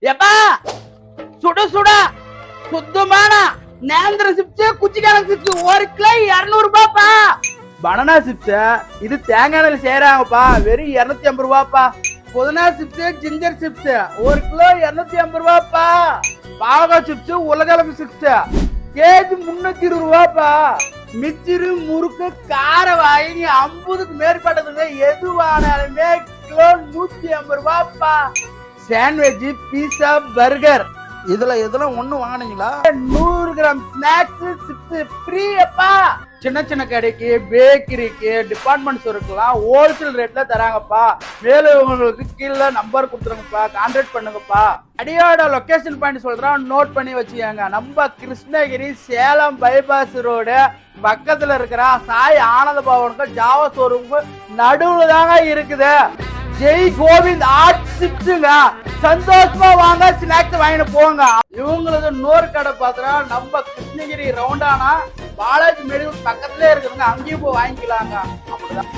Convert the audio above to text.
எப்பா சுட சுட சுத்தமான நேந்திர சிப்ஸ் குச்சிக்காரன் சிப்ஸ் 1 கிலோ 200 ரூபாய்ப்பா. பனானா சிப்ஸ் இது தேங்காய் எண்ணெயில செய்யறாங்கப்பா, வெறும் 250 ரூபாய்ப்பா. புதினா சிப்ஸ் ஜிஞ்சர் சிப்ஸ் 1 கிலோ 250 ரூபாய்ப்பா. பாவக்காய் சிப்ஸ் உலகளவு சிப்ஸ் கேஜி 320 ரூபாய்ப்பா. மிச்சிரு முறுக்கு கார வாங்கி 50க்கு மேற்பட்டதுங்க எதுவானாலுமே கிலோ 180 ரூபாய்ப்பா. சாண்ட்விச் பீஸா பர்கர் இதுல எதெல்லாம் ஒண்ணு வாங்கினீங்களா? 100 கிராம் ஸ்நாக்ஸ் சிப்ஸ் ஃப்ரீ அப்பா. சின்ன சின்ன கடைக்கு பேக்கரிக்கு டிபார்ட்மெண்ட் ஸ்டோருக்குலாம் ஹோல்சேல் ரேட்ல தராங்கப்பா. மேலும் உங்களுக்கு கீழே நம்பர் கொடுத்துருங்கப்பா, கான்டாக்ட் பண்ணுங்கப்பா. அடியோட லொகேஷன் பாயிண்ட் சொல்றோம், நோட் பண்ணி வச்சுக்கோங்க. நம்ம கிருஷ்ணகிரி சேலம் பைபாஸ் ரோடு பக்கத்துல இருக்கிற சாய் ஆனந்த பவனுக்கு ஜாவா ஷோரூமுக்கு நடுவுல தாங்க இருக்குது. ஜெய் கோவிந்த் ஆர்ட் சிப்ஸுங்க. சந்தோஷமா வாங்க, ஸ்நாக்ஸ் வாங்கிட்டு போங்க. இவங்களது இன்னொரு கடை பார்த்தா நம்ம கிருஷ்ணகிரி ரவுண்டானா பாலாஜி மெடிக்கல் பக்கத்துல இருக்குதுங்க, அங்கேயும் போய் வாங்கிக்கலாங்க. அப்படிதான்.